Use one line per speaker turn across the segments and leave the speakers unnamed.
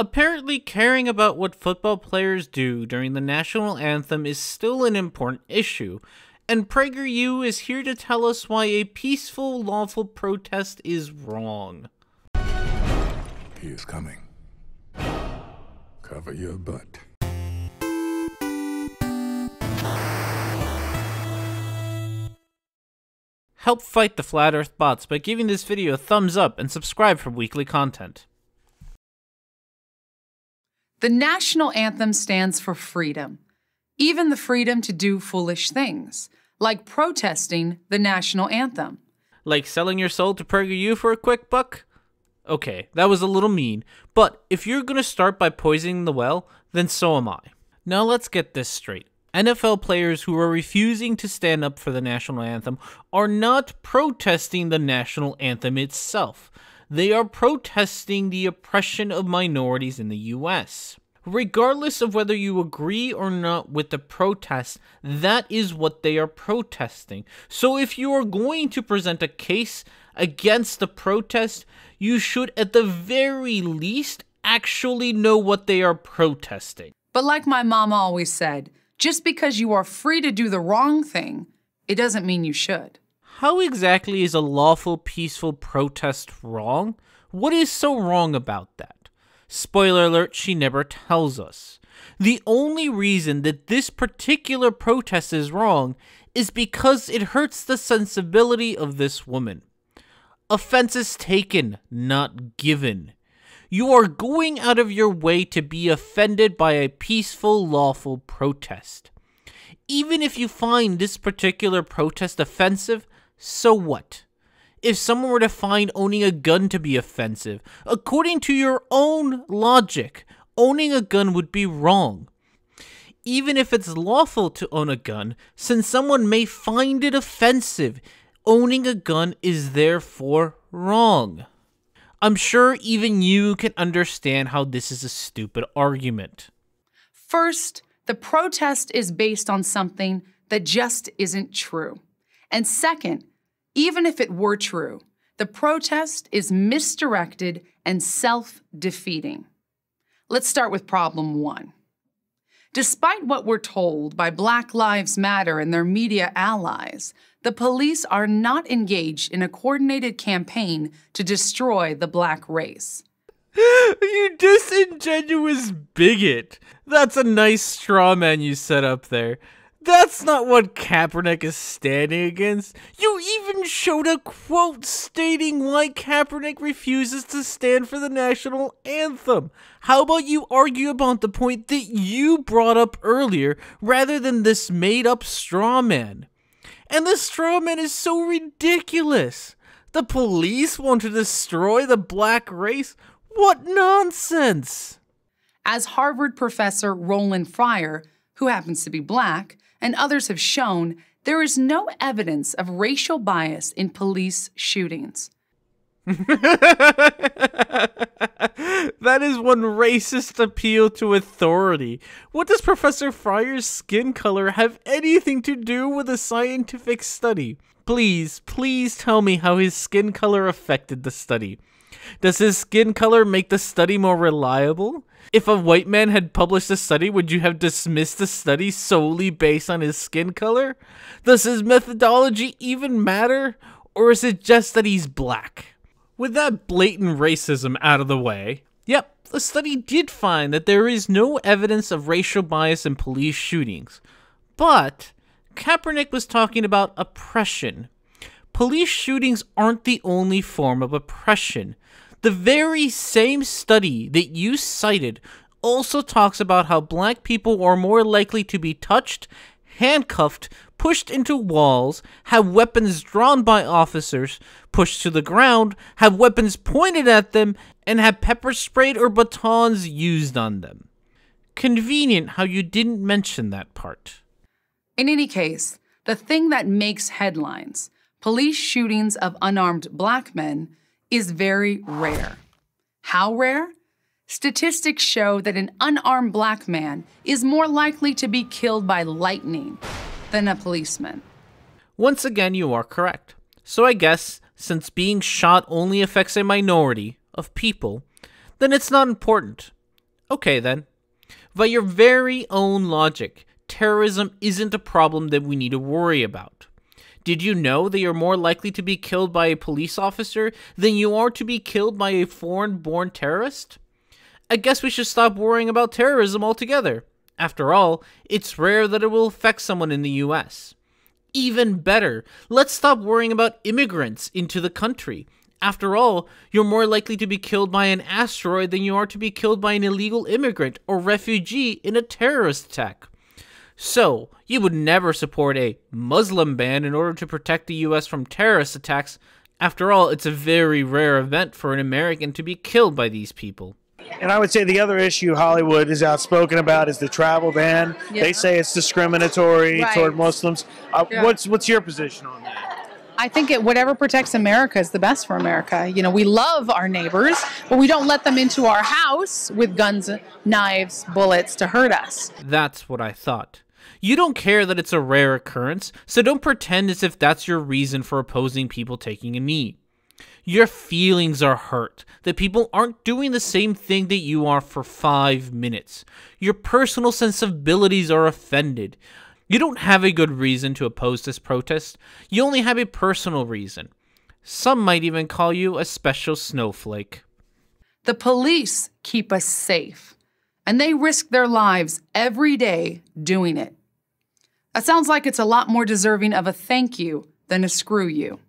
Apparently, caring about what football players do during the national anthem is still an important issue, and Prager U is here to tell us why a peaceful, lawful protest is wrong.
He is coming. Cover your butt.
Help fight the Flat Earth bots by giving this video a thumbs up and subscribe for weekly content.
The national anthem stands for freedom, even the freedom to do foolish things, like protesting the national anthem.
Like selling your soul to Prager U for a quick buck? Okay, that was a little mean, but if you're gonna start by poisoning the well, then so am I. Now let's get this straight. NFL players who are refusing to stand up for the national anthem are not protesting the national anthem itself. They are protesting the oppression of minorities in the US. Regardless of whether you agree or not with the protest, that is what they are protesting. So if you are going to present a case against the protest, you should at the very least actually know what they are protesting.
But like my mama always said, just because you are free to do the wrong thing, it doesn't mean you should.
How exactly is a lawful, peaceful protest wrong? What is so wrong about that? Spoiler alert, she never tells us. The only reason that this particular protest is wrong is because it hurts the sensibility of this woman. Offense is taken, not given. You are going out of your way to be offended by a peaceful, lawful protest. Even if you find this particular protest offensive, so what? If someone were to find owning a gun to be offensive, according to your own logic, owning a gun would be wrong. Even if it's lawful to own a gun, since someone may find it offensive, owning a gun is therefore wrong. I'm sure even you can understand how this is a stupid argument.
First, the protest is based on something that just isn't true. And second, even if it were true, the protest is misdirected and self-defeating. Let's start with problem one. Despite what we're told by Black Lives Matter and their media allies, the police are not engaged in a coordinated campaign to destroy the black race.
You disingenuous bigot. That's a nice straw man you set up there. That's not what Kaepernick is standing against. You even showed a quote stating why Kaepernick refuses to stand for the national anthem. How about you argue about the point that you brought up earlier rather than this made-up straw man? And the straw man is so ridiculous. The police want to destroy the black race? What nonsense!
As Harvard professor Roland Fryer, who happens to be black, and others have shown, there is no evidence of racial bias in police shootings.
That is one racist appeal to authority. What does Professor Fryer's skin color have anything to do with a scientific study? Please tell me how his skin color affected the study. Does his skin color make the study more reliable? If a white man had published a study, would you have dismissed the study solely based on his skin color? Does his methodology even matter? Or is it just that he's black? With that blatant racism out of the way, yep, the study did find that there is no evidence of racial bias in police shootings. But Kaepernick was talking about oppression. Police shootings aren't the only form of oppression. The very same study that you cited also talks about how black people are more likely to be touched, handcuffed, pushed into walls, have weapons drawn by officers, pushed to the ground, have weapons pointed at them, and have pepper sprayed or batons used on them. Convenient how you didn't mention that part.
In any case, the thing that makes headlines, police shootings of unarmed black men, is very rare. How rare? Statistics show that an unarmed black man is more likely to be killed by lightning than a policeman.
Once again, you are correct. So I guess, since being shot only affects a minority of people, then it's not important. Okay then. By your very own logic, terrorism isn't a problem that we need to worry about. Did you know that you're more likely to be killed by a police officer than you are to be killed by a foreign-born terrorist? I guess we should stop worrying about terrorism altogether. After all, it's rare that it will affect someone in the US. Even better, let's stop worrying about immigrants into the country. After all, you're more likely to be killed by an asteroid than you are to be killed by an illegal immigrant or refugee in a terrorist attack. So, you would never support a Muslim ban in order to protect the US from terrorist attacks. After all, it's a very rare event for an American to be killed by these people.
And I would say the other issue Hollywood is outspoken about is the travel ban.
Yeah.
They say it's discriminatory
Right.
toward Muslims.
Yeah.
What's your position on that?
I think whatever protects America is the best for America. You know, we love our neighbors, but we don't let them into our house with guns, knives, bullets to hurt us.
That's what I thought. You don't care that it's a rare occurrence, so don't pretend as if that's your reason for opposing people taking a knee. Your feelings are hurt that people aren't doing the same thing that you are for 5 minutes. Your personal sensibilities are offended. You don't have a good reason to oppose this protest. You only have a personal reason. Some might even call you a special snowflake.
The police keep us safe, and they risk their lives every day doing it. That sounds like it's a lot more deserving of a thank you than a screw you.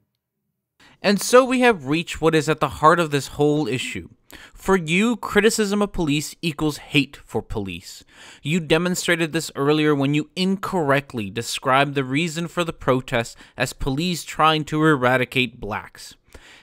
And so we have reached what is at the heart of this whole issue. For you, criticism of police equals hate for police. You demonstrated this earlier when you incorrectly described the reason for the protest as police trying to eradicate blacks.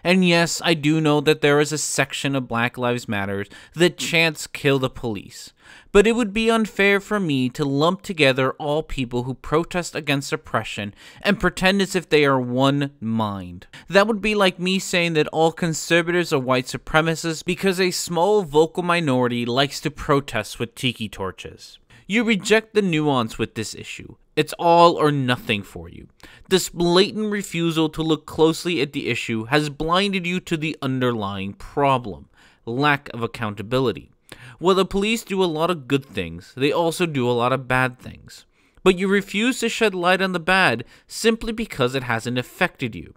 And yes, I do know that there is a section of Black Lives Matter that chants kill the police. But it would be unfair for me to lump together all people who protest against oppression and pretend as if they are one mind. That would be like me saying that all conservatives are white supremacists because a small vocal minority likes to protest with tiki torches. You reject the nuance with this issue. It's all or nothing for you. This blatant refusal to look closely at the issue has blinded you to the underlying problem: lack of accountability. While the police do a lot of good things, they also do a lot of bad things. But you refuse to shed light on the bad simply because it hasn't affected you.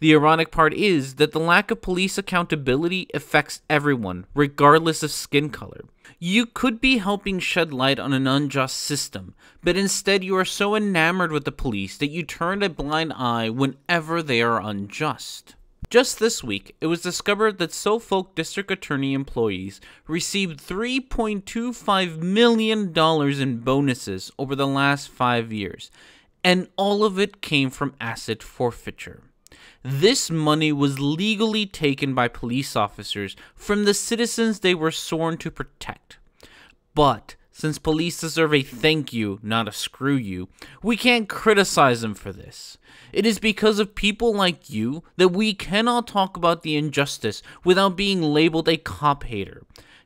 The ironic part is that the lack of police accountability affects everyone, regardless of skin color. You could be helping shed light on an unjust system, but instead you are so enamored with the police that you turn a blind eye whenever they are unjust. Just this week, it was discovered that Suffolk District Attorney employees received $3.25 million in bonuses over the last 5 years, and all of it came from asset forfeiture. This money was legally taken by police officers from the citizens they were sworn to protect. But since police deserve a thank you, not a screw you, we can't criticize them for this. It is because of people like you that we cannot talk about the injustice without being labeled a cop hater.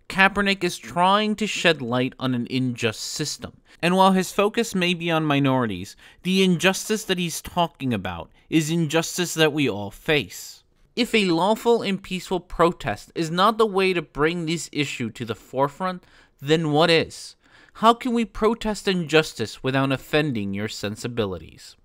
Kaepernick is trying to shed light on an unjust system. And while his focus may be on minorities, the injustice that he's talking about is injustice that we all face. If a lawful and peaceful protest is not the way to bring this issue to the forefront, then what is? How can we protest injustice without offending your sensibilities?